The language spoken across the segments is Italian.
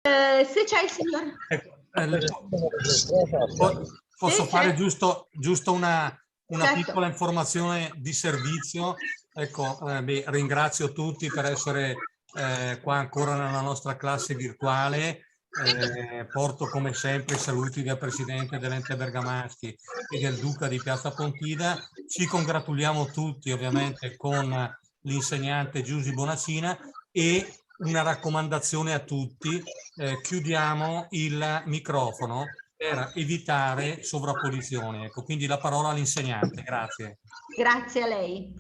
Se c'è il signor... Posso fare giusto una certo. piccola informazione di servizio? Ecco, ringrazio tutti per essere qua ancora nella nostra classe virtuale. Porto come sempre i saluti del Presidente dell'Ente Bergamaschi e del Duca di Piazza Pontida. Ci congratuliamo tutti ovviamente con l'insegnante Giusy Bonacina e una raccomandazione a tutti, chiudiamo il microfono per evitare sovrapposizioni. Ecco, quindi la parola all'insegnante. Grazie. Grazie a lei.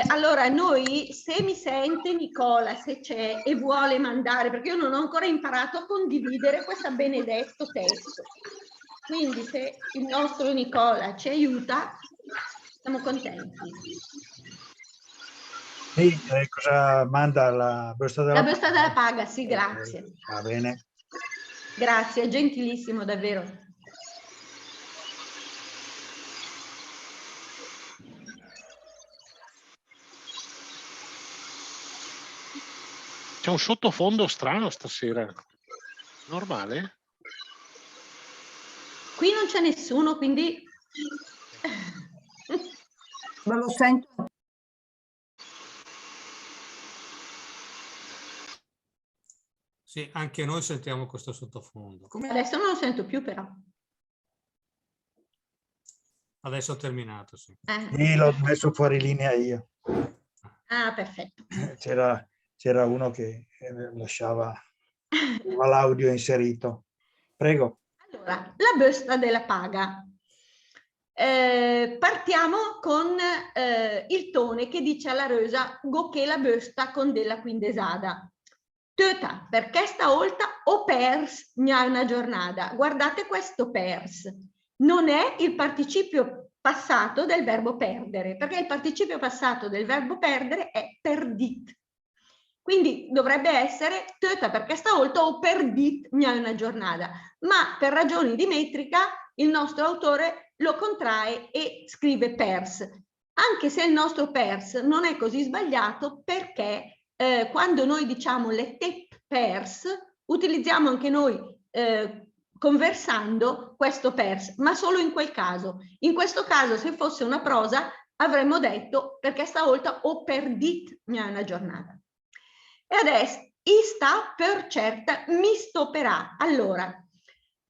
Allora, noi, se mi sente Nicola, se c'è e vuole mandare, perché io non ho ancora imparato a condividere questo benedetto testo. Quindi se il nostro Nicola ci aiuta, siamo contenti. Sì, cosa manda la busta della paga? La busta della paga, sì, grazie. Va bene. Grazie, gentilissimo, davvero. C'è un sottofondo strano stasera. Normale? Qui non c'è nessuno, quindi... Ma lo sento. Sì, anche noi sentiamo questo sottofondo. Adesso non lo sento più, però. Adesso ho terminato, sì. Sì, l'ho messo fuori linea io. Ah, perfetto. C'era uno che lasciava l'audio inserito. Prego. Allora, la busta della paga. Partiamo con il tone che dice alla Rosa goché la busta con della quindesada. Töta, perché stavolta ho pers una giornata. Guardate questo pers. Non è il participio passato del verbo perdere, perché il participio passato del verbo perdere è perdit. Quindi dovrebbe essere töta, perché stavolta ho perdit una giornata. Ma per ragioni di metrica il nostro autore lo contrae e scrive pers. Anche se il nostro pers non è così sbagliato, perché quando noi diciamo le tep pers, utilizziamo anche noi conversando questo pers, ma solo in quel caso. In questo caso, se fosse una prosa, avremmo detto perché stavolta ho perdit una giornata. E adesso, sta per certa mi stopperà. Allora,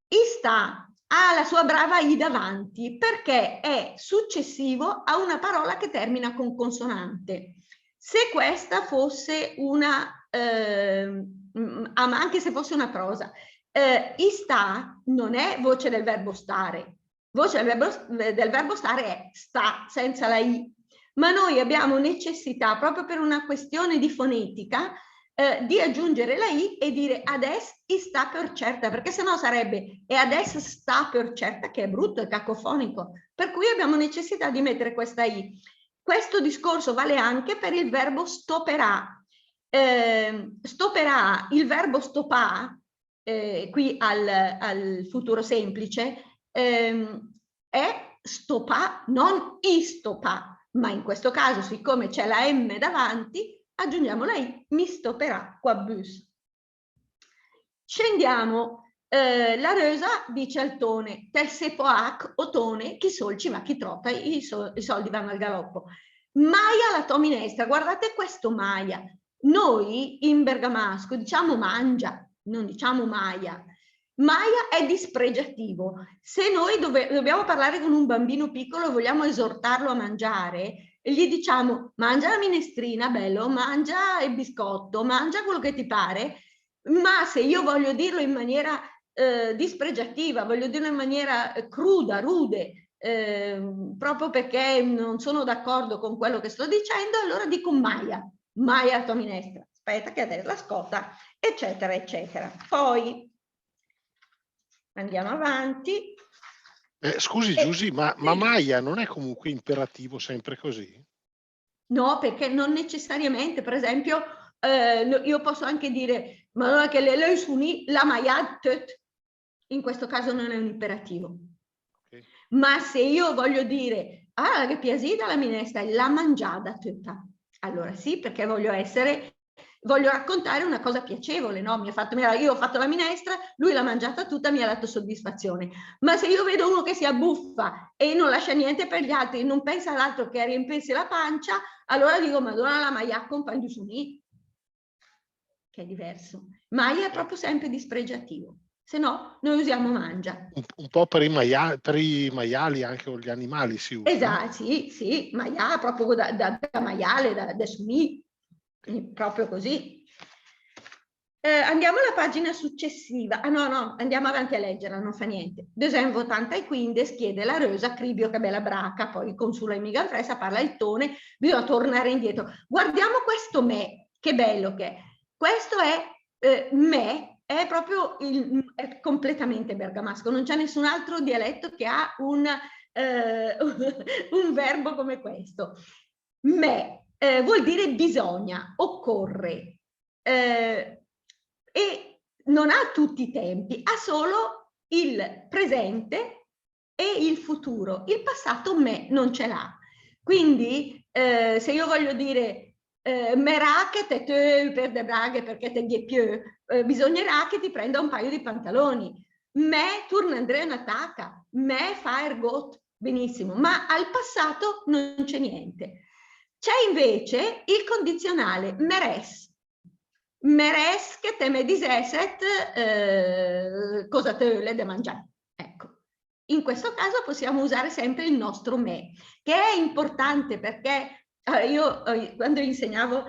sta ha la sua brava i davanti perché è successivo a una parola che termina con consonante. Se questa fosse una, anche se fosse una prosa, sta non è voce del verbo stare. Voce del verbo stare è sta, senza la i. Ma noi abbiamo necessità, proprio per una questione di fonetica, di aggiungere la i e dire adesso sta per certa, perché sennò sarebbe e adesso sta per certa, che è brutto, è cacofonico. Per cui abbiamo necessità di mettere questa i. Questo discorso vale anche per il verbo stopperà. Stopperà, il verbo stopà, qui al futuro semplice, è stopà, non istopà, ma in questo caso, siccome c'è la M davanti, aggiungiamo la I, mi stopperà qua bus. Scendiamo, la Rosa dice al tone, tel se poac o tone, chi sol ci va, chi trota, i soldi vanno al galoppo. Maia la tua minestra, guardate questo Maia. Noi in bergamasco diciamo mangia, non diciamo Maia. Maia è dispregiativo. Se noi dobbiamo parlare con un bambino piccolo e vogliamo esortarlo a mangiare, gli diciamo mangia la minestrina, bello, mangia il biscotto, mangia quello che ti pare, ma se io voglio dirlo in maniera dispregiativa, voglio dirlo in maniera cruda, rude, proprio perché non sono d'accordo con quello che sto dicendo, allora dico Maia, Maia la tua minestra, aspetta che adesso la scotta, eccetera, eccetera. Poi andiamo avanti. Scusi Giusy, ma Maia non è comunque imperativo sempre così? No, perché non necessariamente, per esempio, io posso anche dire, ma non è che lei suni la Maia, in questo caso non è un imperativo. Okay. Ma se io voglio dire, che piasida la minestra, la mangiata tutta, allora sì, perché voglio essere voglio raccontare una cosa piacevole, no? Io ho fatto la minestra, lui l'ha mangiata tutta, mi ha dato soddisfazione. Ma se io vedo uno che si abbuffa e non lascia niente per gli altri, non pensa all'altro che a riempirsi la pancia, allora dico, Madonna, la Maia compagno su me, che è diverso. Maia è proprio sempre dispregiativo, se no noi usiamo mangia. Un po' per i maiali anche, o gli animali si usa. Esatto, sì, Maia proprio da maiale, da sumi, proprio così. Andiamo alla pagina successiva. No, andiamo avanti a leggere, non fa niente. Desemvo 85 chiede la Rosa, Cribio che bella braca, poi consula in Migalfressa, parla il Tone, bisogna tornare indietro. Guardiamo questo me, che bello che è. Questo è me, è proprio è completamente bergamasco, non c'è nessun altro dialetto che ha un verbo come questo. Me vuol dire bisogna, occorre, e non ha tutti i tempi, ha solo il presente e il futuro. Il passato me non ce l'ha. Quindi se io voglio dire merà che te per de braghe perché te gli più, bisognerà che ti prenda un paio di pantaloni. Me turna Andrea una tacca, me fa ergot, benissimo, ma al passato non c'è niente. C'è invece il condizionale meres. Meres che te me diseset cosa te le de mangiare. Ecco, in questo caso possiamo usare sempre il nostro me, che è importante perché io quando insegnavo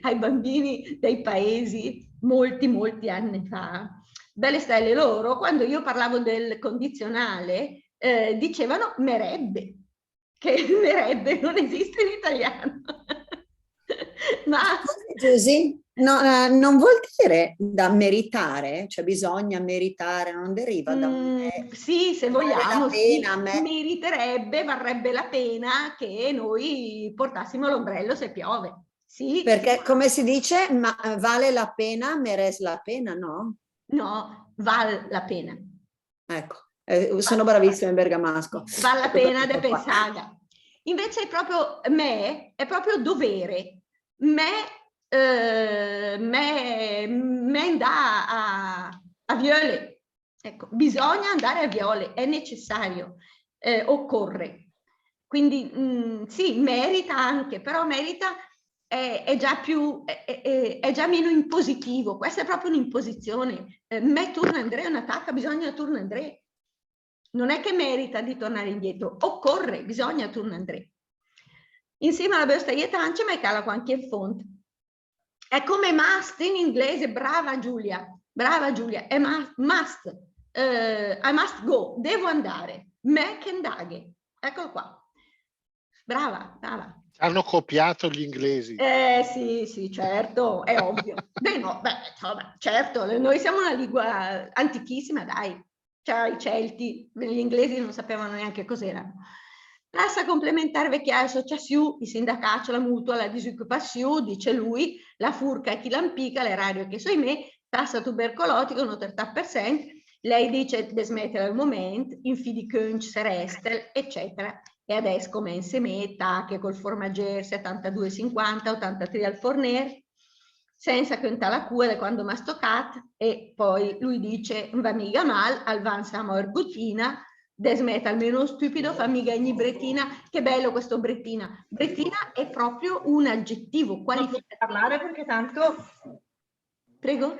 ai bambini dei paesi molti anni fa, belle stelle loro, quando io parlavo del condizionale dicevano merebbe, che merebbe non esiste in italiano. Ma Giusy, no, non vuol dire da meritare, cioè bisogna meritare, non deriva da sì, se vogliamo, sì, meriterebbe, varrebbe la pena che noi portassimo l'ombrello se piove. Sì. Perché come si dice, ma vale la pena, meres la pena, no? No, vale la pena. Ecco, sono bravissima in bergamasco. Vale la pena de pensaga. Invece è proprio me, è proprio dovere. Me andà a Viole. Ecco, bisogna andare a Viole, è necessario, occorre. Quindi sì, merita anche, però merita è già più, è già meno impositivo. Questa è proprio un'imposizione. Me turna Andrea una tacca, bisogna turna Andrea. Non è che merita di tornare indietro, occorre, bisogna turna Andrea. Insieme alla Böstaietance ma cala anche in font. È come must in inglese, brava Giulia, è must, I must go, devo andare, me che andaghe, eccolo qua, brava. Hanno copiato gli inglesi. Sì, certo, è ovvio. Certo, noi siamo una lingua antichissima, dai, cioè i Celti, gli inglesi non sapevano neanche cos'erano. Tassa complementare vecchia associazione, i sindacati, la mutua, la disoccupazione, dice lui, la furca e chi l'ampica, l'erario che so me, tassa tubercolotica, un 30%, lei dice di smettere al momento, infidi cunch, serestel, eccetera. E adesso commence meta, che col formaggere 72,50, 83 al forner, senza conta la cura quando m'ha stoccato, e poi lui dice, va mica mal, al van siamo ergotina, desmeta almeno stupido, fa mica ogni brettina. Che bello questo brettina. Brettina è proprio un aggettivo qualificativo. Non parlare perché tanto... Prego?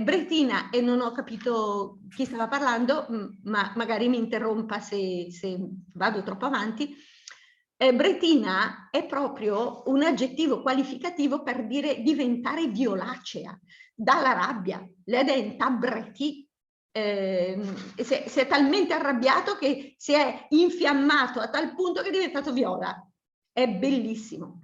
Brettina, e non ho capito chi stava parlando, ma magari mi interrompa se vado troppo avanti. Brettina è proprio un aggettivo qualificativo per dire diventare violacea, dalla rabbia. Lei diventa bretì. Si è talmente arrabbiato che si è infiammato a tal punto che è diventato viola. È bellissimo.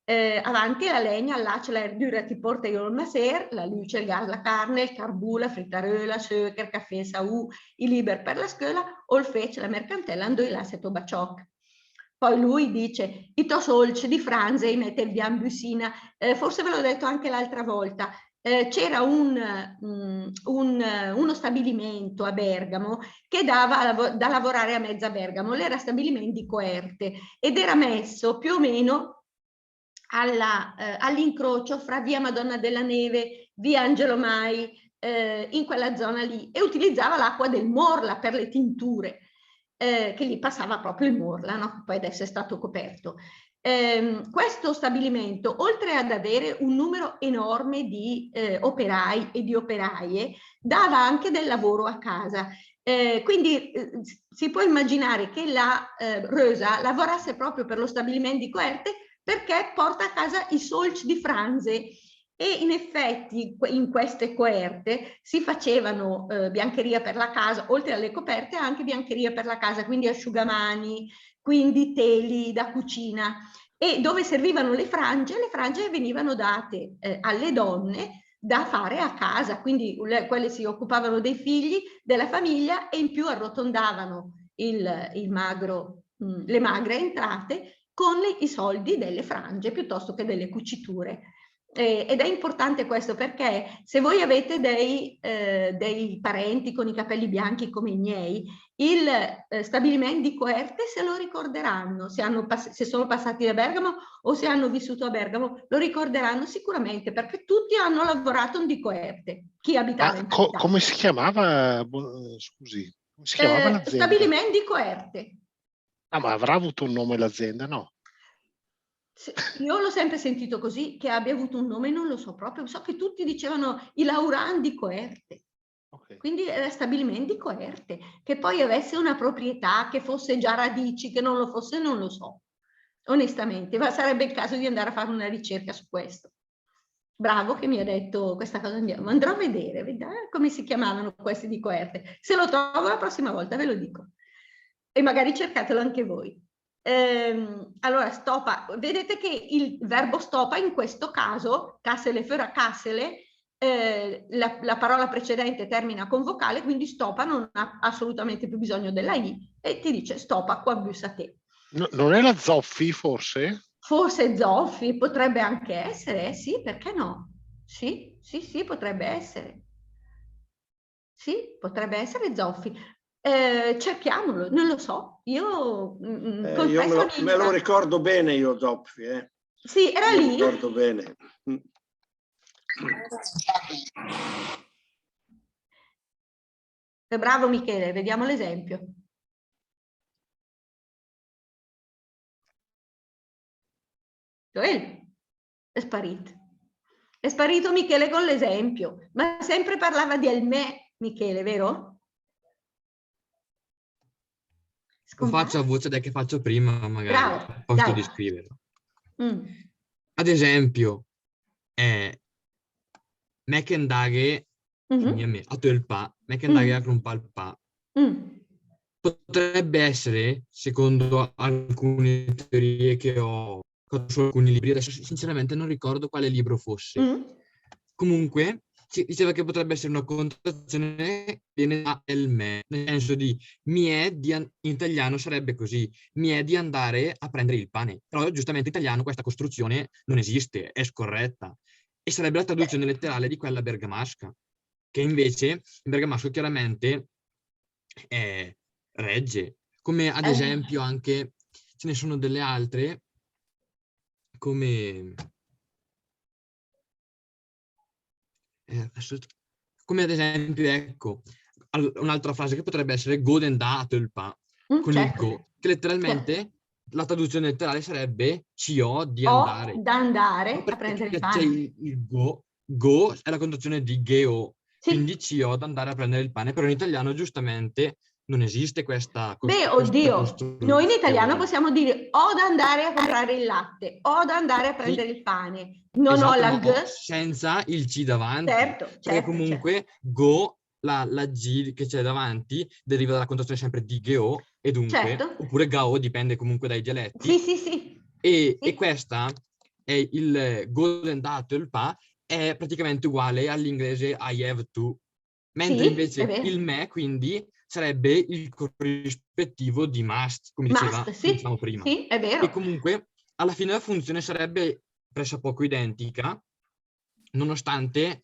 Avanti la legna, l'ace, la erdura ti porta io il maser, la luce, il gas, la carne, il carbù, la frittarola, söker, caffè, saù, i liber per la scuola, o il fece, la mercantella, andò là se tobacciocca. Poi lui dice, i to solce di franze, i mette via in busina, forse ve l'ho detto anche l'altra volta, c'era uno stabilimento a Bergamo che dava da lavorare a mezza Bergamo, l'era stabilimento di Coerte, ed era messo più o meno all'incrocio fra via Madonna della Neve, via Angelo Mai, in quella zona lì, e utilizzava l'acqua del Morla per le tinture, che lì passava proprio il Morla, no? Poi adesso è stato coperto. Questo stabilimento, oltre ad avere un numero enorme di operai e di operaie, dava anche del lavoro a casa. Quindi si può immaginare che la Rosa lavorasse proprio per lo stabilimento di Coerte, perché porta a casa i solci di franze, e in effetti in queste coerte si facevano biancheria per la casa, oltre alle coperte anche biancheria per la casa, quindi asciugamani, quindi teli da cucina, e dove servivano le frange venivano date alle donne da fare a casa, quindi quelle si occupavano dei figli, della famiglia, e in più arrotondavano le magre entrate con i soldi delle frange piuttosto che delle cuciture. Ed è importante questo, perché se voi avete dei parenti con i capelli bianchi come i miei, il stabilimento di Coerte se lo ricorderanno, se sono passati da Bergamo o se hanno vissuto a Bergamo, lo ricorderanno sicuramente, perché tutti hanno lavorato di Coerte, chi abitava in città. Come si chiamava? Scusi, come si chiamava l'azienda? Stabilimento di Coerte. Ah, ma avrà avuto un nome l'azienda, no? Io l'ho sempre sentito così, che abbia avuto un nome non lo so proprio, so che tutti dicevano i Lauran di Coerte. Okay. Quindi era stabilimento di Coerte, che poi avesse una proprietà, che fosse già Radici, che non lo fosse, non lo so, onestamente, ma sarebbe il caso di andare a fare una ricerca su questo. Bravo che mi ha detto questa cosa, andrò a vedere come si chiamavano questi di Coerte. Se lo trovo la prossima volta ve lo dico, e magari cercatelo anche voi. Allora, stopa, vedete che il verbo stopa in questo caso, Kassele Föra Kassele, la parola precedente termina con vocale, quindi stopa non ha assolutamente più bisogno della I e ti dice stopa qua bus a te. No, non è la Zoffi forse? Forse Zoffi, potrebbe anche essere, sì, perché no? Sì, potrebbe essere. Sì, potrebbe essere Zoffi. Cerchiamolo, non lo so. Io me lo ricordo bene io Zopfi. Sì, era lì. Me lo ricordo bene. Bravo Michele, vediamo l'esempio. È sparito. È sparito Michele con l'esempio, ma sempre parlava di Elmè, Michele, vero? Lo faccio a voce che faccio prima, magari. Bravo, posto di scriverlo. Ad esempio, Mekendage a Tölpa, Mekendage a Krumpalpa. Potrebbe essere, secondo alcune teorie che ho su alcuni libri, adesso sinceramente non ricordo quale libro fosse. Comunque, diceva che potrebbe essere una connotazione che viene da Elmè, nel senso di in italiano sarebbe così, mi è di andare a prendere il pane. Però giustamente in italiano questa costruzione non esiste, è scorretta. E sarebbe la traduzione letterale di quella bergamasca, che invece in bergamasco chiaramente regge. Come ad esempio anche, ce ne sono delle altre, come ad esempio, ecco, un'altra frase che potrebbe essere Goden da Tölpa, con il go, che letteralmente la traduzione letterale sarebbe ci ho di andare. Da andare a prendere il pane. Il go è la connotazione di geo, quindi ci ho da andare a prendere il pane, però in italiano giustamente non esiste questa oddio, noi in italiano possiamo dire ho da andare a comprare il latte, ho da andare a prendere il pane, non ho la G. Senza il C davanti. Certo. Perché comunque go, la G che c'è davanti, deriva dalla connotazione sempre di geo, e dunque, oppure gao, dipende comunque dai dialetti. Sì. E questa è il Golden Tölpa, è praticamente uguale all'inglese I have to, mentre invece il me, quindi, sarebbe il corrispettivo di must, come dicevamo prima. Sì, è vero. E comunque, alla fine la funzione sarebbe pressappoco identica, nonostante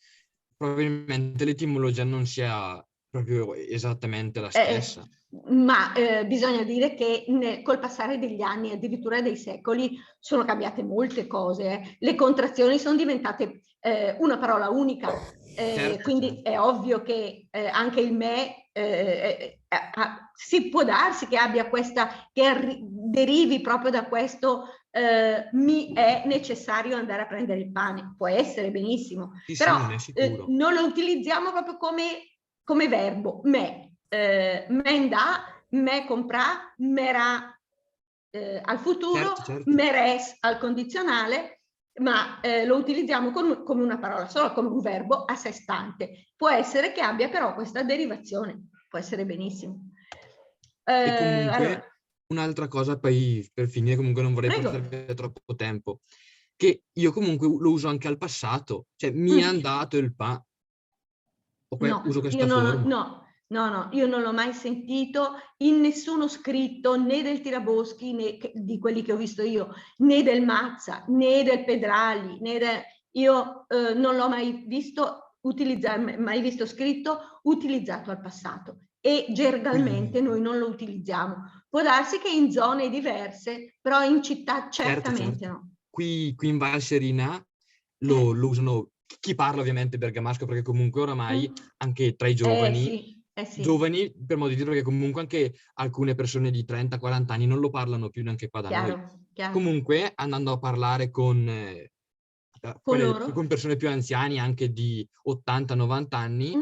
probabilmente l'etimologia non sia proprio esattamente la stessa. Ma bisogna dire che col passare degli anni, addirittura dei secoli, sono cambiate molte cose. Le contrazioni sono diventate una parola unica, quindi è ovvio che anche il me si può darsi che abbia questa, che derivi proprio da questo mi è necessario andare a prendere il pane. Può essere benissimo, Sì, però non è sicuro. non lo utilizziamo proprio come verbo, me. Menda, me comprà, mera al futuro, Certo. meres al condizionale, ma lo utilizziamo come una parola sola, come un verbo a sé stante. Può essere che abbia però questa derivazione, può essere benissimo. E comunque, allora, un'altra cosa, poi per finire, comunque non vorrei portare via troppo tempo, che io comunque lo uso anche al passato, cioè mi è andato il pa. Uso questa forma. No, io non l'ho mai sentito in nessuno scritto, né del Tiraboschi, né di quelli che ho visto io, né del Mazza, né del Pedrali, io non l'ho mai visto scritto utilizzato al passato, e gergalmente noi non lo utilizziamo. Può darsi che in zone diverse, però in città certamente no. Qui in Val Serina lo usano, chi parla ovviamente bergamasco, perché comunque oramai anche tra i giovani, giovani per modo di dire, perché comunque anche alcune persone di 30-40 anni non lo parlano più neanche qua da noi. Comunque andando a parlare con persone più anziane, anche di 80-90 anni,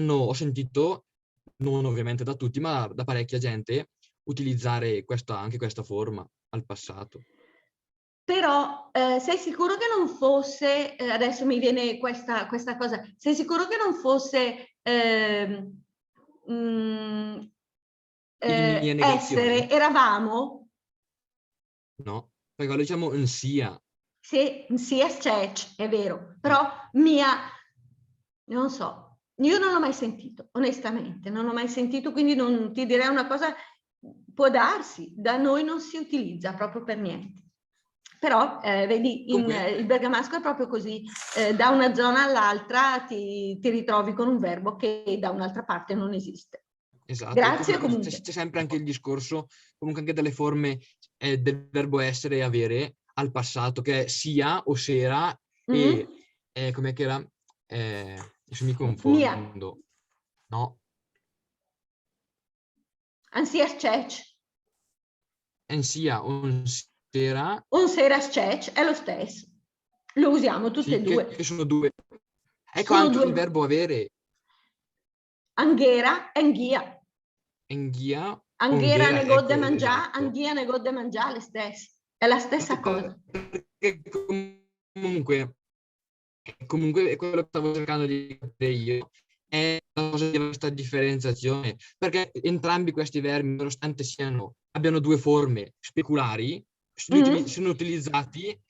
ho sentito, non ovviamente da tutti, ma da parecchia gente, utilizzare anche questa forma al passato. Però sei sicuro che non fosse, adesso mi viene questa cosa, sei sicuro che non fosse essere, eravamo? No, perché lo diciamo in sia. Sì, è vero, però non so, io non l'ho mai sentito, onestamente, non l'ho mai sentito, quindi non ti direi una cosa, può darsi, da noi non si utilizza proprio per niente. Però vedi, il bergamasco è proprio così, da una zona all'altra ti ritrovi con un verbo che da un'altra parte non esiste. Esatto. Grazie comunque. C'è sempre anche il discorso, comunque anche delle forme del verbo essere e avere al passato, che è sia o sera e com'è che era? Adesso mi confondo. No. Ansias cec. Ansia, on sera. Un seras cec è lo stesso. Lo usiamo tutte e due. Che sono due. Ecco anche il verbo avere. Anghera, anghia. Anghia. Anghera negò de mangià, anghia negò de mangià, le stesse. È la stessa cosa. Perché comunque quello che stavo cercando di capire io è la cosa di questa differenziazione, perché entrambi questi verbi, nonostante abbiano due forme speculari, sono utilizzati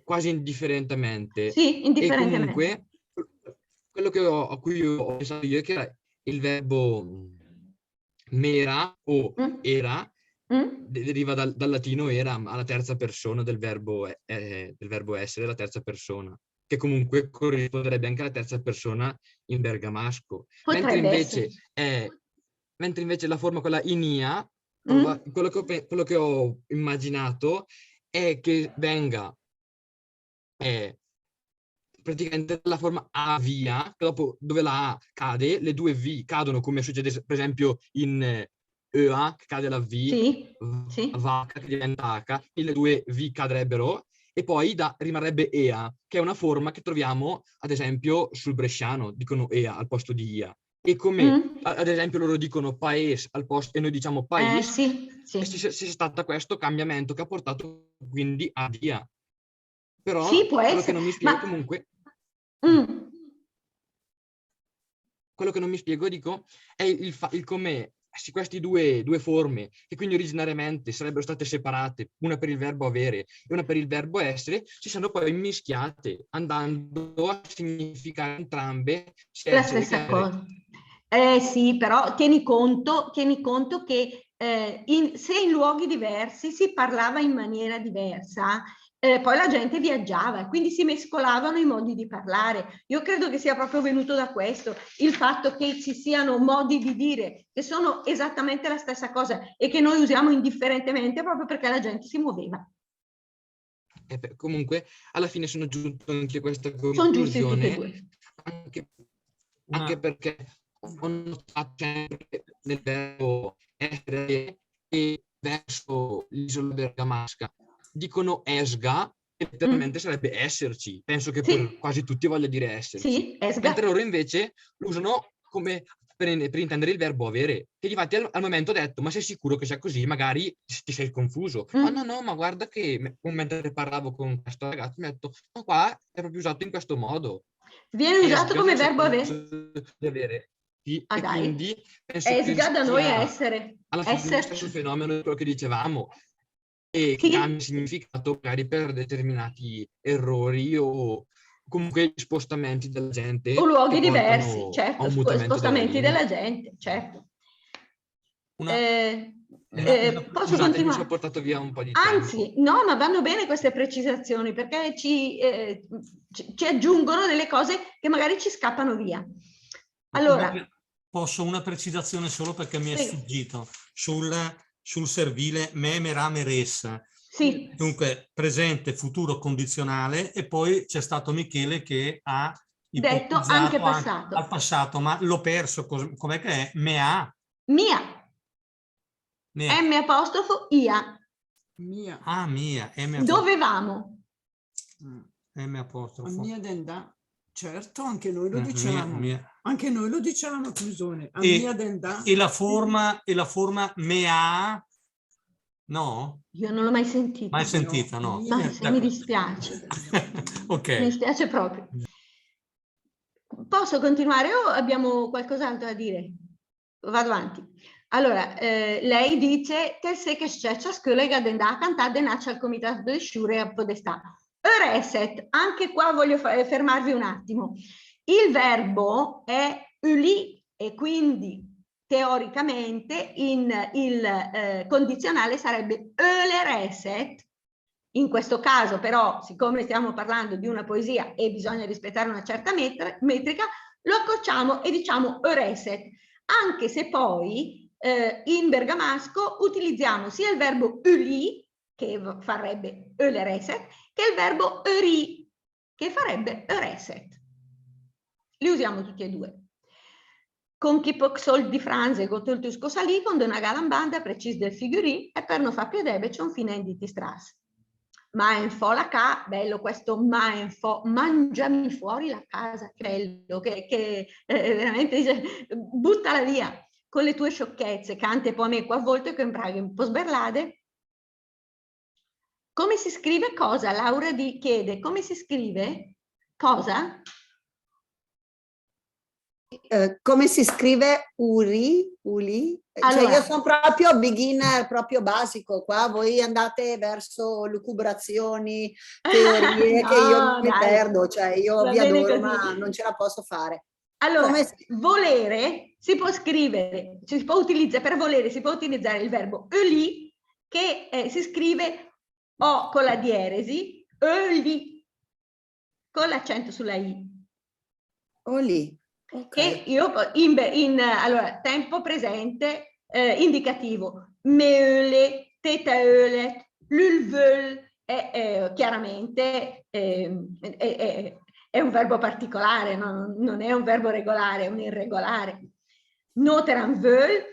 quasi indifferentemente. Sì, indifferentemente. E comunque quello a cui ho pensato io è che il verbo mera o era deriva dal latino era alla terza persona del verbo essere, la terza persona, che comunque corrisponderebbe anche alla terza persona in bergamasco. Mentre invece la forma, quella inia, quello che ho immaginato è che venga praticamente la forma A via, dopo dove la A cade, le due V cadono, come succede per esempio in EA, che cade la V, VH che diventa H, e le due V cadrebbero, e poi rimarrebbe EA, che è una forma che troviamo ad esempio sul bresciano, dicono EA al posto di IA. E come ad esempio loro dicono paese al posto e noi diciamo paese, c'è stato questo cambiamento che ha portato quindi a via. Però quello che non mi spiego comunque, quello che non mi spiego, dico, è il come queste due forme, che quindi originariamente sarebbero state separate, una per il verbo avere e una per il verbo essere, si sono poi mischiate, andando a significare entrambe la stessa cosa. Sì, però tieni conto che se in luoghi diversi si parlava in maniera diversa, poi la gente viaggiava e quindi si mescolavano i modi di parlare. Io credo che sia proprio venuto da questo, il fatto che ci siano modi di dire che sono esattamente la stessa cosa e che noi usiamo indifferentemente proprio perché la gente si muoveva. Comunque, alla fine sono giunto anche a questa Sono giusti tutti e conclusione, due. anche perché ho notato sempre nel verbo essere e verso l'isola bergamasca dicono esga, e letteralmente sarebbe esserci. Penso che per quasi tutti voglia dire esserci. Sì, esga. Mentre loro invece lo usano come per intendere il verbo avere. Che infatti al momento ho detto, ma sei sicuro che sia così? Magari ti sei confuso. Ah no, ma guarda che mentre parlavo con questo ragazzo mi ha detto, no, qua è proprio usato in questo modo. Viene usato come verbo avere. Sì, e quindi penso esga che da noi è essere. Alla fine è lo stesso fenomeno di quello che dicevamo, e che cambia significato magari per determinati errori o comunque spostamenti della gente o luoghi diversi, certo, spostamenti della linea. gente, certo. Posso continuare? Mi sono portato via un po' di tempo. Anzi, no, ma vanno bene queste precisazioni perché ci aggiungono delle cose che magari ci scappano via. Allora, posso una precisazione solo perché mi è sfuggito sul servile me, merà, meressa. Sì. Dunque, presente, futuro, condizionale, e poi c'è stato Michele che ha detto anche passato. Al passato, ma l'ho perso. Com'è che è? Mea. Mia. M apostrofo ia. Mia. Ah, mia. Dovevamo. M apostrofo. Mia dendà. Certo, anche noi lo diciamo. Anche noi lo diciamo, Clusone. Mia dendà. E la forma mea? No? Io non l'ho mai sentita. Mai sentita, no. Mi dispiace. Ok. Mi dispiace proprio. Posso continuare o abbiamo qualcos'altro da dire? Vado avanti. Allora, lei dice che se che c'è ciascuno den da cantare nasce al comitato del sciure a podestà. Reset, anche qua voglio fermarvi un attimo. Il verbo è uli e quindi teoricamente il condizionale sarebbe öle reset. In questo caso però, siccome stiamo parlando di una poesia e bisogna rispettare una certa metrica, lo accorciamo e diciamo reset, anche se poi in bergamasco utilizziamo sia il verbo uli, che farebbe öle reset, che il verbo öri, che farebbe reset. Li usiamo tutti e due. Con chi può sol di franze con il tusco salì, con una galambanda precis del figurì e per non far piedebe c'è un fine in diti stras. Ma in fo la ca, bello questo ma in fo, mangiami fuori la casa, che bello, che veramente dice, buttala via con le tue sciocchezze, cante poi a me qua a volte che imbraghi un po' sberlade. Come si scrive cosa? Laura chiede, come si scrive cosa? Come si scrive uli? Allora, cioè io sono proprio beginner, proprio basico, qua voi andate verso lucubrazioni, teorie che io mi perdo, cioè io vi adoro ma non ce la posso fare. Allora, volere si può scrivere, si può utilizzare, per volere si può utilizzare il verbo uli che si scrive o con la dieresi, uli, con l'accento sulla i. Oli. Okay. Che io allora, tempo presente indicativo, meule, tetaöle, lulvöl, chiaramente è un verbo particolare, non è un verbo regolare, è un irregolare. Noteran völ,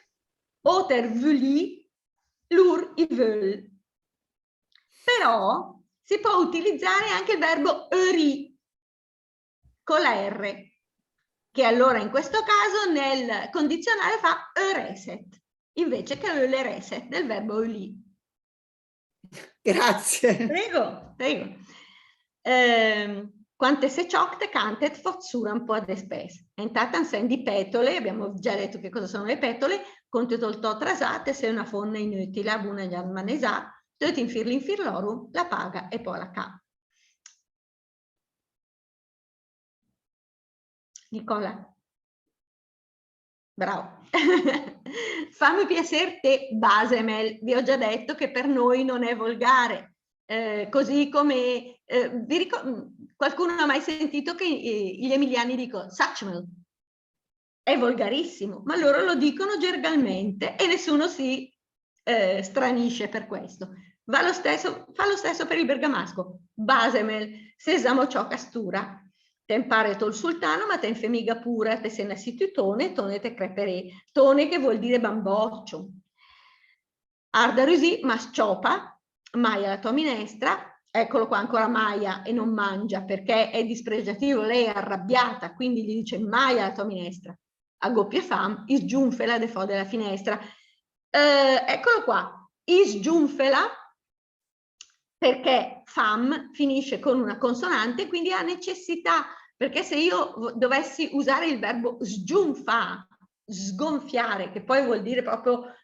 oter völi, lur i völ. Però si può utilizzare anche il verbo öri con la R, che allora in questo caso nel condizionale fa reset, invece che le reset del verbo uli. Grazie. Prego, prego. Quante se ciocte cantet forzuran po' ad espes. Entatan sen di petole, abbiamo già detto che cosa sono le petole, conte tolto trasate, se una fonna inutile, abuna gli almanesà, dovete infir l'orum, la paga e poi la ca. Nicola, bravo. Fammi piacere te, Basemel, vi ho già detto che per noi non è volgare. così come qualcuno ha mai sentito che gli emiliani dicono Sachmel? È volgarissimo, ma loro lo dicono gergalmente e nessuno si stranisce per questo. Fa lo stesso per il bergamasco. Basemel, sesamo ciò castura. Ten pare tol sultano, ma ten femiga pura, te se ne situ tone te crepere. Tone che vuol dire bamboccio. Arda rusì, ma sciopa, Maia la tua minestra, eccolo qua ancora Maia e non mangia perché è dispregiativo, lei è arrabbiata, quindi gli dice Maia la tua minestra. A goppia fam, isgiunfela de fo della finestra. Eccolo qua, isgiunfela, perché fam finisce con una consonante, quindi ha necessità, perché se io dovessi usare il verbo sgiunfa, sgonfiare, che poi vuol dire proprio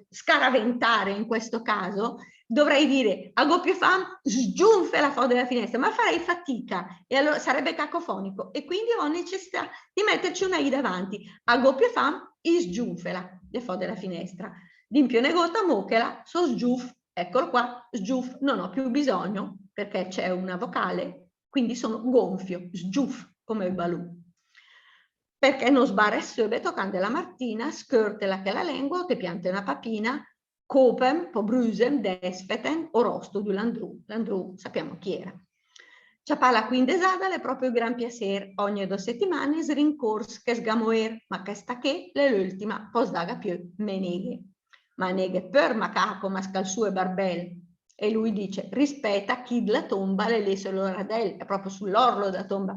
scaraventare in questo caso, dovrei dire a goppia fam sgiunfe la fo della finestra, ma farei fatica e allora sarebbe cacofonico e quindi ho necessità di metterci una i davanti. A goppia fam isgiunfela de fo della finestra. Dimpio negota mochela so sgiuf. Eccolo qua, sgiuf, non ho più bisogno perché c'è una vocale, quindi sono gonfio, sgiuf, come il balù. Perché non sbarre söbe toccante la mattina, skörtela che la lingua, o te piante una papina, kopem, po brusem, desfeten, o rosto di Landru. Landru sappiamo chi era. Ciapala quindesada le proprio gran piacer, ogni 2 settimane srincors che sgamoer, ma che sta che l'ultima posdaga più meneghe. Ma neghe per macaco mascal suo e barbel. E lui dice, rispetta chi la tomba le lese l'oradel, è proprio sull'orlo della tomba.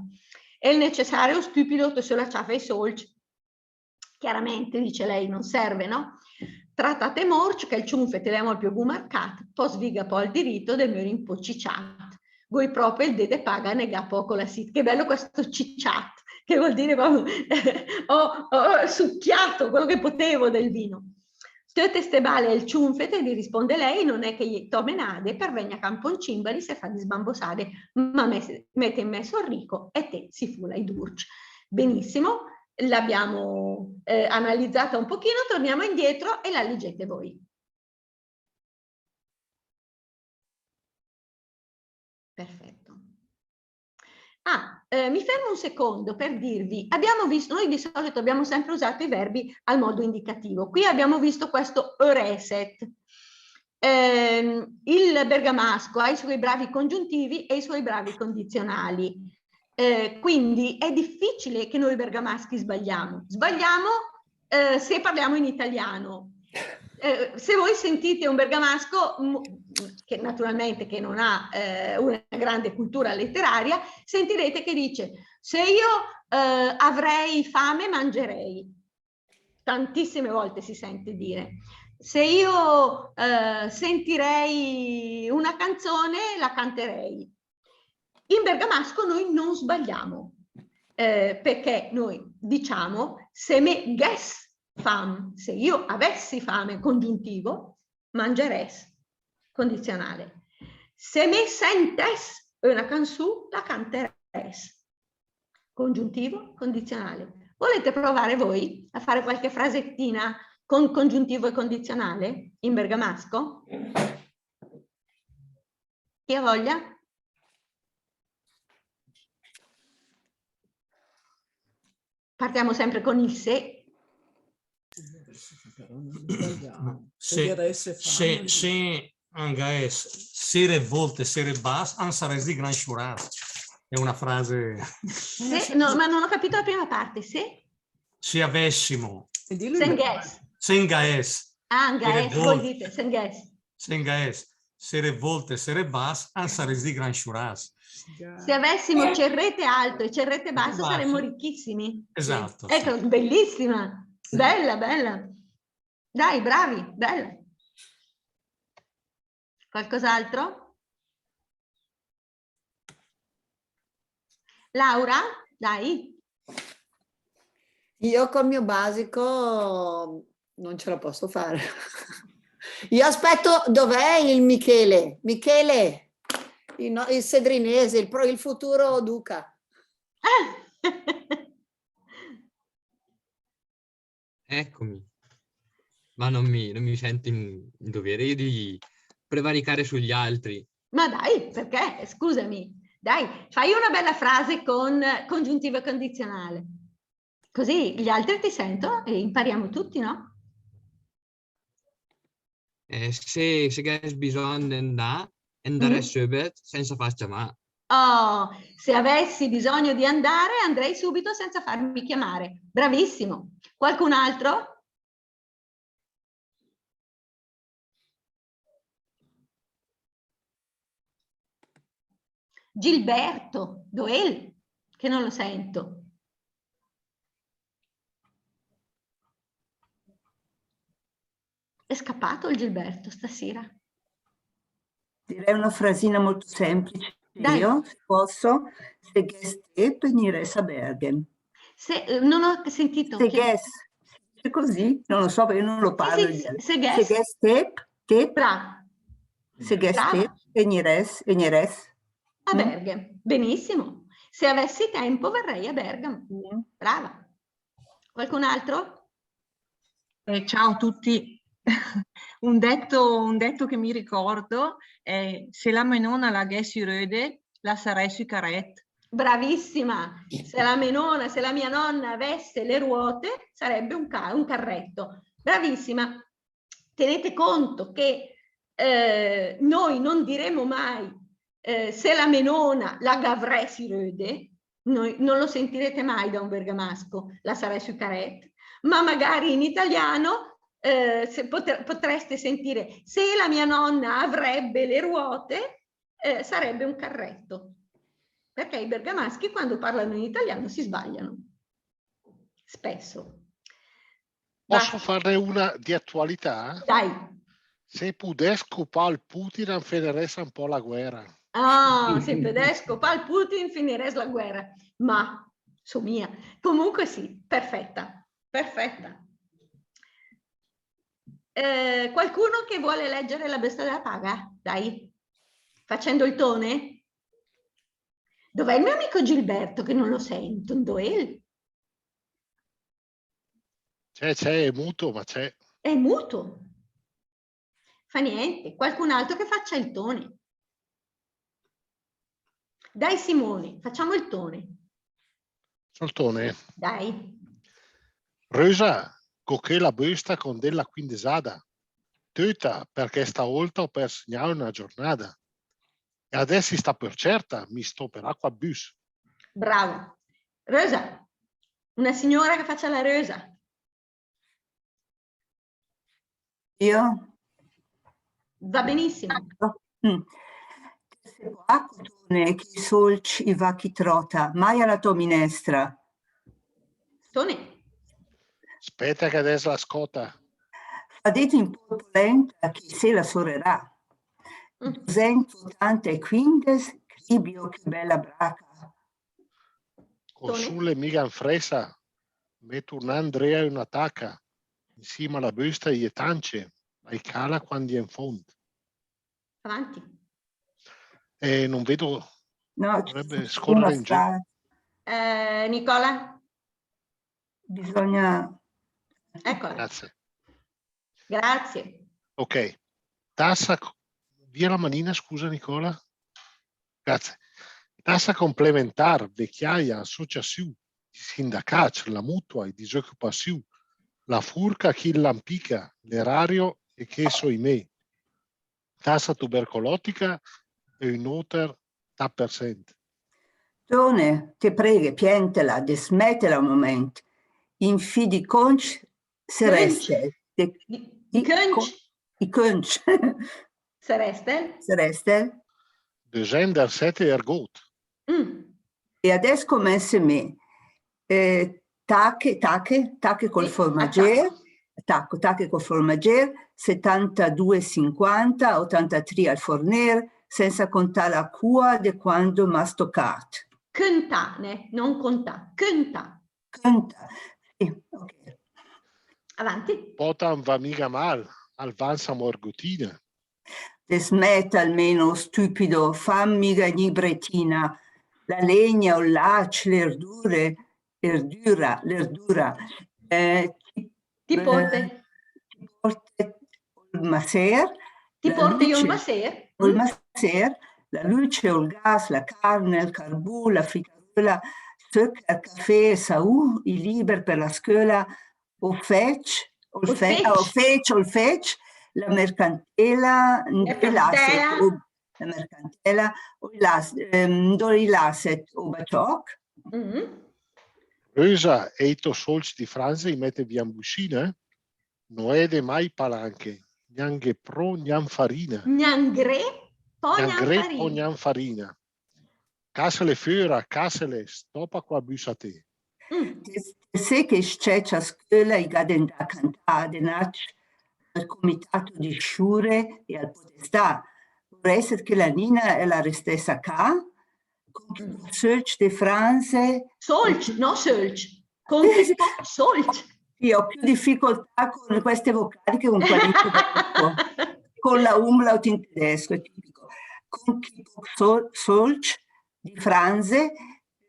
È il necessario stupido che sulla ciaffa e solci. Chiaramente, dice lei, non serve, no? Trattate morci che il ciunfe te l'amo più gumarcat, poi sviga poi il diritto del mio rimpocicciat. Voi proprio il dede paga nega poco la sit. Che bello questo cicciat, che vuol dire proprio ho succhiato quello che potevo del vino. Te ste bale il ciunfete, gli risponde lei, non è che gli tomenade per vegna camponcimbali se fa di sbambosade, ma mette in messo il rico e te si fula i durci. Benissimo, l'abbiamo analizzata un pochino, torniamo indietro e la leggete voi. Perfetto. Mi fermo un secondo per dirvi, abbiamo visto, noi di solito abbiamo sempre usato i verbi al modo indicativo, qui abbiamo visto questo reset. Il bergamasco ha i suoi bravi congiuntivi e i suoi bravi condizionali, quindi è difficile che noi bergamaschi sbagliamo. Sbagliamo se parliamo in italiano. Se voi sentite un bergamasco che naturalmente che non ha una grande cultura letteraria, sentirete che dice se io avrei fame mangerei. Tantissime volte si sente dire. Se io sentirei una canzone la canterei. In bergamasco noi non sbagliamo perché noi diciamo se me ges fam, se io avessi fame, congiuntivo, mangeres, condizionale. Se me sentes una canzù, la canteres, congiuntivo, condizionale. Volete provare voi a fare qualche frasettina con congiuntivo e condizionale in bergamasco? Chi ha voglia? Partiamo sempre con il se. Se angaes sere volte sere bas ansares di gran sciurat. È una frase. No, ma non ho capito la prima parte. Se avessimo. Sengaes. Angaes, voi dite sengaes. Sengaes sere volte sere bas ansares di gran sciurat. Se avessimo cerrete alto e cerrete basso saremmo ricchissimi. Esatto. Ecco, sì. Bellissima. Bella, bella. Dai, bravi, bella. Qualcos'altro? Laura, dai. Io col mio basico non ce la posso fare. Io aspetto, dov'è il Michele? Michele, il sedrinese, il futuro duca. Eccomi. Ma non mi sento in dovere io di prevaricare sugli altri. Ma dai, perché? Scusami. Dai, fai una bella frase con congiuntivo condizionale. Così gli altri ti sentono e impariamo tutti, no? Se hai bisogno di andare subito senza far chiamare. Oh, se avessi bisogno di andare, andrei subito senza farmi chiamare. Bravissimo. Qualcun altro? Gilberto, Doel, che non lo sento. È scappato il Gilberto stasera? Direi una frasina molto semplice. Dai. Io, se posso, se geste venires a Bergen. Non ho sentito. Se è così, non lo so perché non lo parlo. Se geste, bravo. Se geste venires a Bergen. Benissimo. Se avessi tempo verrei a Bergamo. Brava. Qualcun altro? Ciao a tutti. Un detto che mi ricordo è: se la menona la gessi röde, la sarei sui carret. Bravissima. Se la mia nonna avesse le ruote, sarebbe un carretto. Bravissima. Tenete conto che noi non diremo mai se la menona la gavresi röde, non lo sentirete mai da un bergamasco, la sarei sui carret, ma magari in italiano potreste sentire: se la mia nonna avrebbe le ruote, sarebbe un carretto. Perché i bergamaschi quando parlano in italiano si sbagliano. Spesso. Posso farne una di attualità? Dai. Se pudesse scopare il Putin, finiresse un po' la guerra. Ah, se pudesse scopare il Putin, finiresse la guerra. Ma, mia. Comunque sì, perfetta. Perfetta. Qualcuno che vuole leggere La bestia della paga? Dai, facendo il tone? Dov'è il mio amico Gilberto che non lo sento? Dov'è? C'è, è muto, ma c'è. È muto. Fa niente. Qualcun altro che faccia il tone. Dai Simone, facciamo il tone. Il tone? Dai. Rosa, coché la busta con della quindesada. Tutta, perché stavolta ho per segnare una giornata. E adesso sta per certa, mi sto per acqua bus. Bravo. Rosa, una signora che faccia la Rosa. Io? Va benissimo. Se acutone chi solci i vacchi trota, mai alla tua minestra. Tone. Aspetta che adesso la scotta. Fadete in polenta chi se la sorerà. 280 cribio, che bella braca. Con sulle miga in fressa, metto un Andrea e una tacca, insieme alla busta e tance, ai cala quando è in fondo. Avanti. Non vedo, no, dovrebbe scorrere in giù. Nicola? Bisogna... Eccola. Grazie. Grazie. Ok. Tassa, via la manina, scusa Nicola. Grazie. Tassa complementare, vecchiaia, associazione, sindacato, la mutua, i disoccupazione, la furca, chi l'ampica, l'erario e che so i me. Tassa tubercolotica e un oter %. Tone, te prego, piantela, desmetela un momento. In fidi conch sereste. I conch. Sereste. 207 ergot. E adesso commence me. Tacche col formaggio. Tacche col formaggio, 72,50, 83 al forner, senza contare la cua di quando m'ha stoccato. Contane, non contà. Conta. Okay. Avanti. Potam va mica mal, al vansa morgotina. Smetta almeno, stupido, fammi gagni-bretina, la legna o l'ac, l'erdura. Ti porti il maser. Ti porti io il maser? dessert, la luce o il gas, la carne, il carbù, la frittatura, sucre, caffè, saù, i libri per la scuola, o fetch, la mercantela, la mercantela, i lasset o bacioc. Rösa eito solci di Franza i mette via buscina, noede mai palanche, neanche pro nian farina. Niangre po nian farina. Casele füra, casele, stopa qua busate. Se che c'è scuola i gaden da cantare al comitato di sciure e al potestà. Vorrei essere che la Nina è la stessa qua, con Solc di Franze. Solc, no Solc. Con Solc. Io ho più difficoltà con queste vocali che con quelle in tedesco. Con la umlaut in tedesco, è tipico. Con Solc di Franze,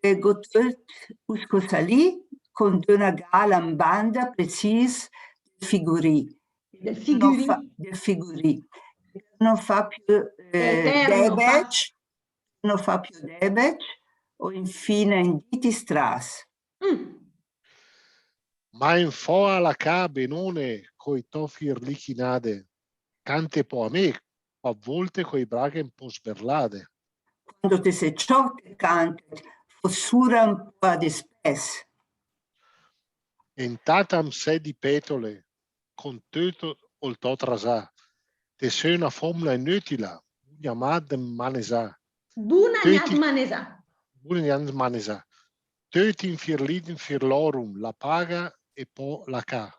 Gotthold Uscosali, con una gala in banda precis del figurì. Non fa più Debec, o infine in Diti Stras. Ma in fo alla ca benone coi tofir lichinade, cante po a me, a volte coi braghe un po' sberlade. Quando te se ciò che cante, fossura un po' di spes. Entatam se di petole, con tutto ol to trasà, te sei una fomla inutila, chiamata manesà. Buona manesà. Tutti in firlorum, la paga e poi la ca.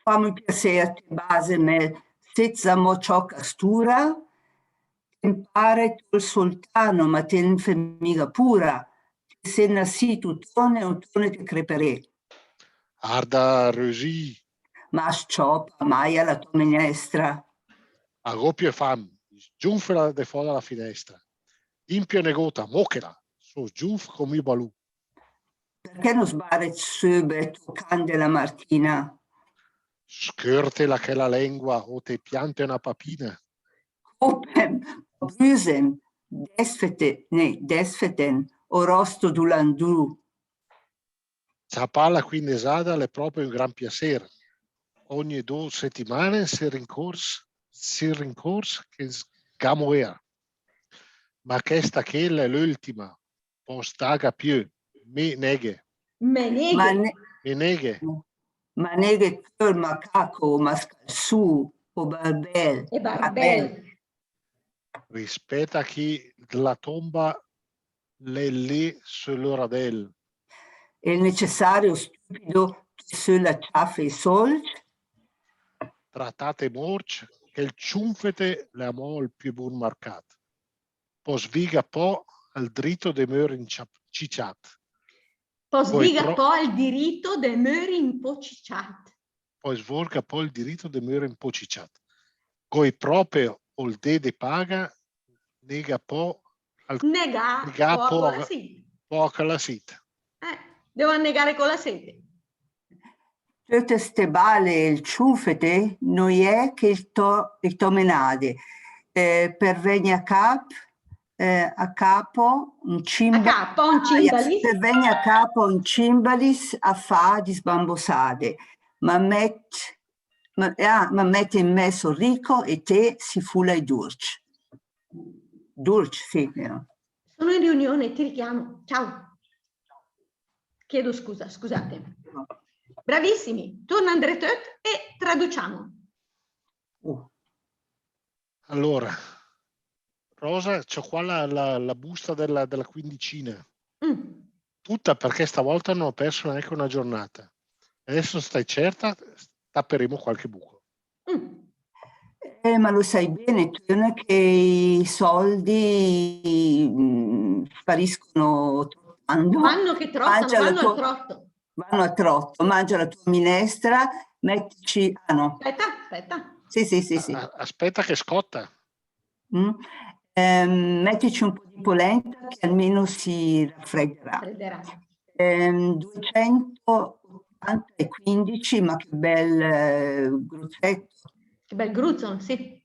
Fammi piacere, base me, senza mo ciò castura, impare il sultano, ma te mica pura, se nasci tutone, un tone ti creperei. Arda Rösi. Ma scioppa mai alla tua minestra. A goppie fam, giunfela de fuori dalla finestra. Impio negota, mochela, so giunf come i balù. Perché non sbare sube toccando la mattina? Scörtela che la lingua o te piante una papina. Open, brüsen, desfeten, o rosto dulandù. Zapalla quindi esada è proprio un gran piacere. Ogni 2 settimane si rincorsa che sgamoea. Ma questa che è l'ultima, postaga più, me neghe. Ma neghe il macaco, mascalzù, o barbel. E barbel. Rispetto a chi la tomba le lì sull'ora del. È il necessario stupido sulla ciaffa e sol. Trattate morci che il ciunfete le amò il più buon marcato. Poi sviga po' al dritto de meur incicciat. Poi sviga po' al diritto de meur impocicciat. Poi svolga po' il diritto de meur impocicciat. Coi proprio ol de paga nega po' al po' alla sita. Devo annegare con la sete. Tutte ste bale il ciufete non è che il tomenade. Per venire a capo un cimbalis. Per venire a capo un cimbalis a fa di sbambosade. Ma mette in mezzo ricco e te si fula i durci. Durci, sì. Sono in riunione, ti richiamo. Ciao. Chiedo scusa, scusate. Bravissimi, torna André Tot e traduciamo. Allora, Rosa, c'ho qua la busta della quindicina. Tutta perché stavolta non ho perso neanche una giornata. Adesso stai certa, tapperemo qualche buco. Ma lo sai bene, Tön, che i soldi spariscono trottando. Vanno che trottano, vanno al trotto. Vanno a trotto, mangia la tua minestra, mettici... Ah no. Aspetta. Sì. Aspetta che scotta. Mettici un po' di polenta che almeno si raffredderà. 280 e 15, ma che bel gruzzetto. Che bel gruzzo, sì.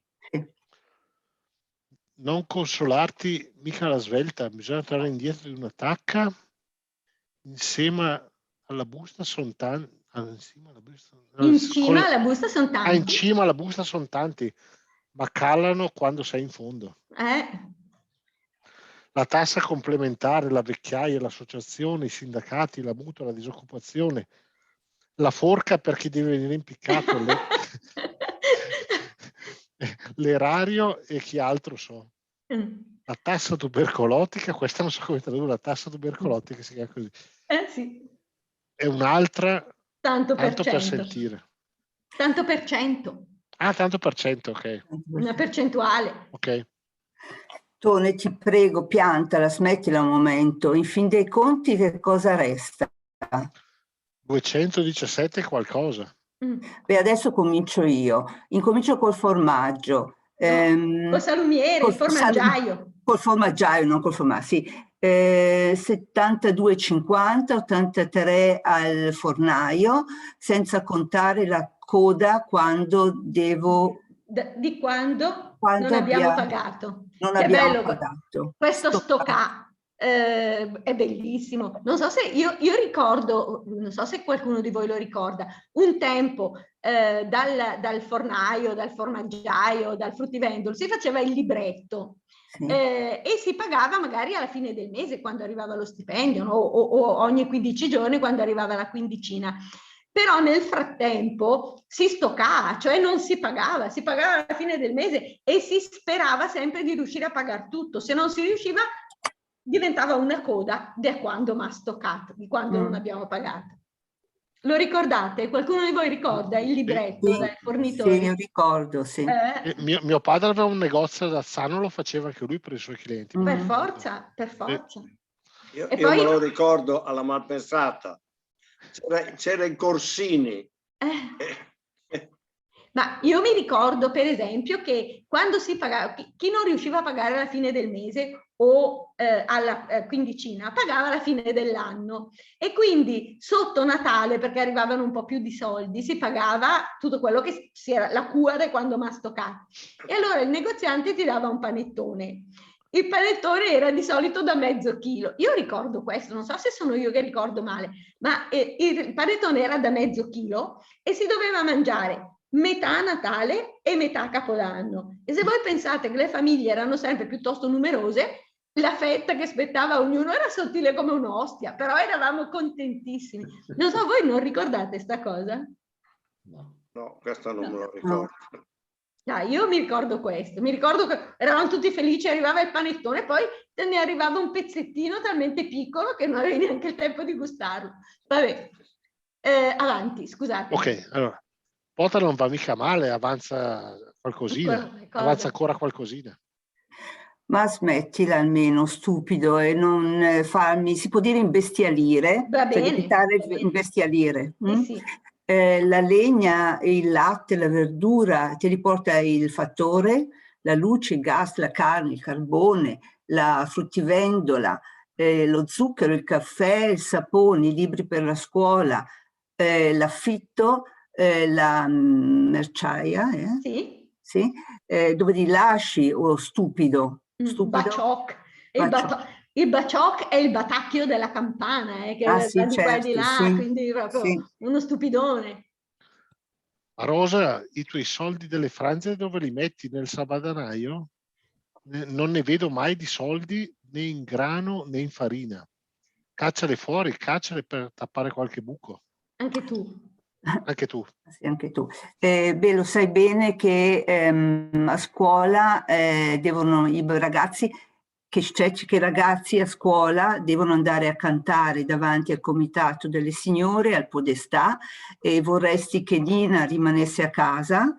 non consolarti mica alla svelta, bisogna tornare indietro di una tacca, insieme alla busta sono tanti. In cima alla busta sono tanti. In cima alla busta sono tanti, ma calano quando sei in fondo. La tassa complementare, la vecchiaia, l'associazione, i sindacati, la mutua, la disoccupazione, la forca per chi deve venire impiccato, l'erario e chi altro so. La tassa tubercolotica, questa non so come tradurre, la tassa tubercolotica si chiama così. Sì. È un'altra, tanto per sentire. Tanto per cento. Ah, tanto per cento, ok. Una percentuale. Ok. Tone, ti prego, piantala, smettila un momento. In fin dei conti che cosa resta? 217 qualcosa. Beh, adesso comincio io. Incomincio col formaggio. Col salumiere, il formaggiaio. Col formaggiaio, non col formaggio, sì. 72,50, 83 al fornaio, senza contare la coda quando devo... Di quando non abbiamo pagato. Non abbiamo pagato. Questo stoccà è bellissimo. Non so se io ricordo, non so se qualcuno di voi lo ricorda, un tempo dal fornaio, dal formaggiaio, dal fruttivendolo si faceva il libretto. E si pagava magari alla fine del mese quando arrivava lo stipendio, no? o ogni 15 giorni quando arrivava la quindicina. Però nel frattempo si stoccava, cioè non si pagava alla fine del mese e si sperava sempre di riuscire a pagare tutto. Se non si riusciva diventava una coda da quando mi ha stoccato, di quando non abbiamo pagato. Lo ricordate? Qualcuno di voi ricorda il libretto dai fornitori? Sì, io ricordo, sì. Mio padre aveva un negozio da Azzano, lo faceva anche lui per i suoi clienti. Per forza, per forza. Io poi... me lo ricordo alla Malpensata. C'era il Corsini. Ma io mi ricordo per esempio che quando si pagava, chi non riusciva a pagare alla fine del mese o alla quindicina pagava alla fine dell'anno e quindi sotto Natale, perché arrivavano un po' più di soldi, si pagava tutto quello che si era la cuore quando mastocava. E allora il negoziante ti dava un panettone. Il panettone era di solito da mezzo chilo. Io ricordo questo, non so se sono io che ricordo male, ma il panettone era da mezzo chilo e si doveva mangiare metà Natale e metà Capodanno. E se voi pensate che le famiglie erano sempre piuttosto numerose, la fetta che spettava ognuno era sottile come un'ostia, però eravamo contentissimi. Non so, voi non ricordate sta cosa? No, questa non me lo ricordo. Io mi ricordo questo, mi ricordo che eravamo tutti felici, arrivava il panettone, poi te ne arrivava un pezzettino talmente piccolo che non avevi neanche il tempo di gustarlo. Vabbè, avanti, scusate. Ok, allora, Potter non va mica male, avanza qualcosina, avanza ancora qualcosina. Ma smettila almeno, stupido, e non farmi, si può dire imbestialire, va bene, per evitare imbestialire. Sì. La legna, il latte, la verdura te li porta il fattore, la luce, il gas, la carne, il carbone, la fruttivendola, lo zucchero, il caffè, il sapone, i libri per la scuola, l'affitto, la merciaia, sì? Dove li lasci, stupido. Bacioc. Il bacioc è il batacchio della campana, che sì, di qua e di là, sì, quindi proprio uno stupidone. Ma Rosa, i tuoi soldi delle frange dove li metti? Nel salvadanaio? Non ne vedo mai di soldi né in grano né in farina. Cacciale fuori, cacciale per tappare qualche buco. Anche tu. Anche tu. Sì, anche tu. Beh, lo sai bene che a scuola devono i ragazzi, che i ragazzi a scuola devono andare a cantare davanti al comitato delle signore, al podestà, e vorresti che Dina rimanesse a casa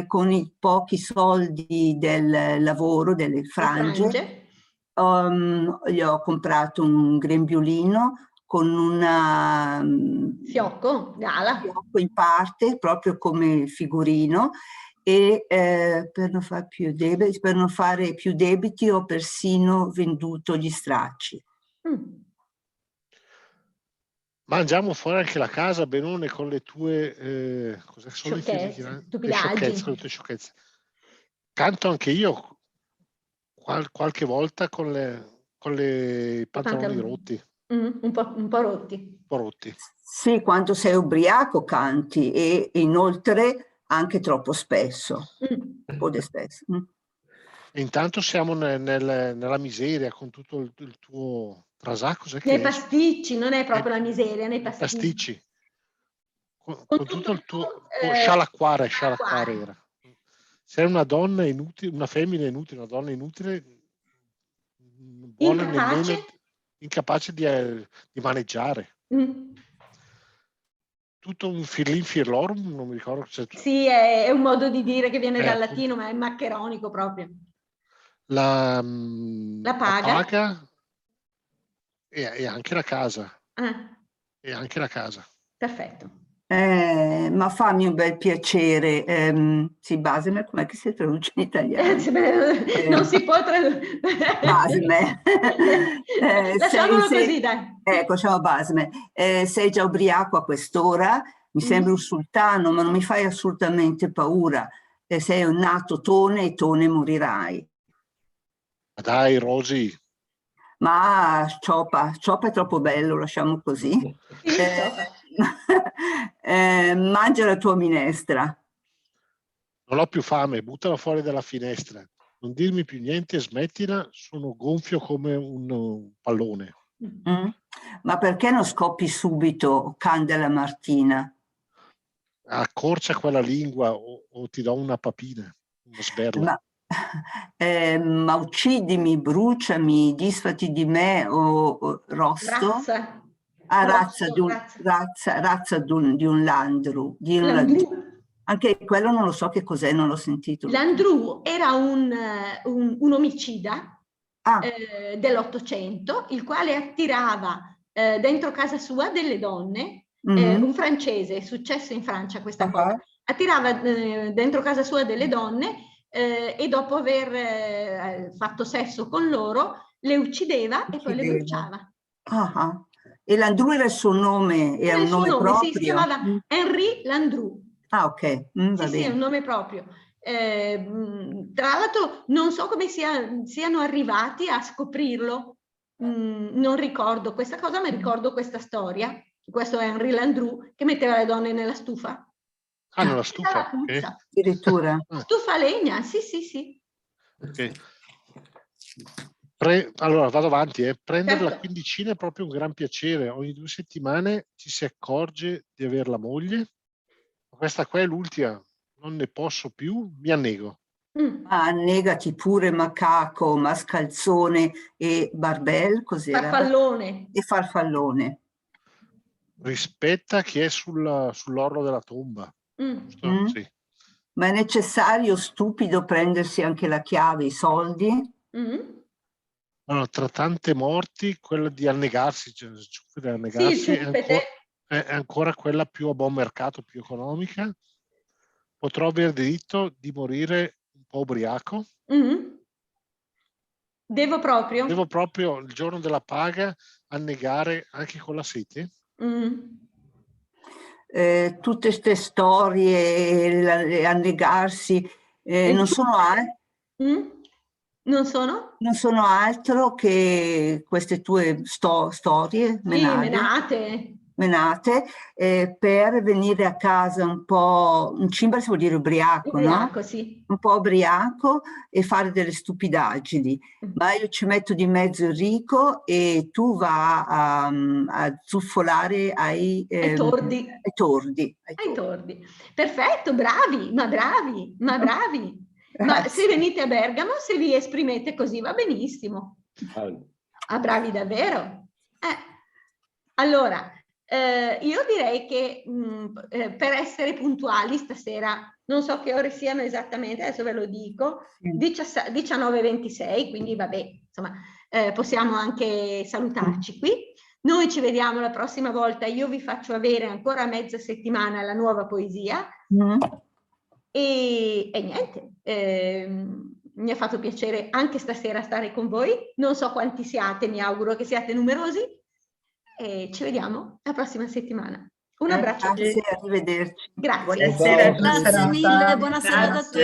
con i pochi soldi del lavoro, delle frange. Gli ho comprato un grembiulino con una fiocco in parte, proprio come figurino, e per non fare più debiti ho persino venduto gli stracci. Mangiamo fuori anche la casa, Benone, con le tue sciocchezze, le tue sciocchezze. Canto anche io qualche volta con le pantaloni rotti. Un po' rotti. Un po' rotti. Sì, quando sei ubriaco canti e inoltre anche troppo spesso. Un po' di spesso. E intanto siamo nella miseria con tutto il tuo trasà, cos'è che Nei pasticci, non è proprio la miseria, nei pasticci. Con Con tutto il tuo scialacquare. era. Sei una donna inutile, una femmina inutile, una donna inutile, buona incapace di maneggiare. Tutto un firlin firlorum, non mi ricordo. Sì, è un modo di dire che viene dal latino, ma è maccheronico proprio. La paga e anche la casa. E anche la casa. Perfetto. Ma fammi un bel piacere. Sì, Basemer, com'è che si traduce in italiano? Non si può tradurre. Basemer. Lasciamolo così, dai. Ecco, ciao Basemer. Sei già ubriaco a quest'ora? Mi sembri un sultano, ma non mi fai assolutamente paura. Sei un nato Tone e Tone morirai. Dai, Rosy. Ma Ciopa è troppo bello, lasciamo così. Mangia la tua minestra. Non ho più fame, buttala fuori dalla finestra. Non dirmi più niente, smettila, sono gonfio come un pallone. Ma perché non scoppi subito, Candela Martina? Accorcia quella lingua o ti do una papina, una sberla. Ma uccidimi, bruciami, disfati di me o rosto. Razza di un Landru. Anche quello non lo so che cos'è, non l'ho sentito. Landru era un omicida dell'800, il quale attirava dentro casa sua delle donne, un francese, è successo in Francia questa cosa, attirava dentro casa sua delle donne e dopo aver fatto sesso con loro le uccideva e poi le bruciava. E Landru era il suo nome, era un nome proprio? Sì, si chiamava Henri Landru. Ah, ok, va bene. Sì, è un nome proprio. Tra l'altro non so come siano arrivati a scoprirlo, non ricordo questa cosa, ma ricordo questa storia. Questo è Henri Landru che metteva le donne nella stufa. Nella stufa? Addirittura. Stufa a legna, sì. Okay. Allora vado avanti, prendere la quindicina è proprio un gran piacere. Ogni 2 settimane ci si accorge di avere la moglie. Questa qua è l'ultima, non ne posso più, mi annego. Annegati pure, macaco, mascalzone e barbel, cos'era? Farfallone. E farfallone. Rispetta chi è sull'orlo della tomba. Sì. Ma è necessario, stupido, prendersi anche la chiave, i soldi? Allora, tra tante morti, quella di annegarsi, è ancora quella più a buon mercato, più economica. Potrò avere diritto di morire un po' ubriaco? Devo proprio il giorno della paga annegare anche con la sete? Tutte queste storie, annegarsi, non sono altro che queste tue storie menate per venire a casa un po', un cimbra vuol dire ubriaco, no? Sì. Un po' ubriaco e fare delle stupidaggini. Ma io ci metto di mezzo Enrico e tu va a zuffolare ai tordi. Perfetto, bravi. Ma se venite a Bergamo, se vi esprimete così, va benissimo. Bravi davvero. Allora, io direi che per essere puntuali stasera, non so che ore siano esattamente, adesso ve lo dico, 19:26, quindi vabbè, insomma, possiamo anche salutarci qui. Noi ci vediamo la prossima volta, io vi faccio avere ancora mezza settimana la nuova poesia. E niente, mi ha fatto piacere anche stasera stare con voi, non so quanti siate, mi auguro che siate numerosi e ci vediamo la prossima settimana. Un abbraccio a tutti. Grazie, arrivederci. Grazie. Buonasera. Grazie mille, buona serata a tutti.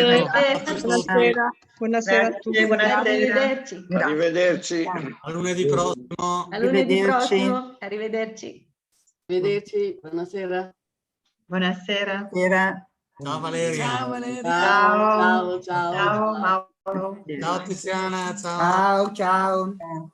Buonasera. Buonasera a tutti. Arrivederci. Arrivederci. A lunedì prossimo. A lunedì Arrivederci. prossimo. Arrivederci. Arrivederci, buonasera. Buonasera. Buonasera. Ciao Valeria. Ciao Valeria. Ciao, ciao, ciao. Ciao Mauro. Ciao Tiziana. Ciao. Ciao, ciao.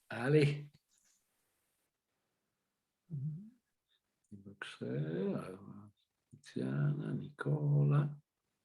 Ali. Bruxelles, Tiziana, Nicola.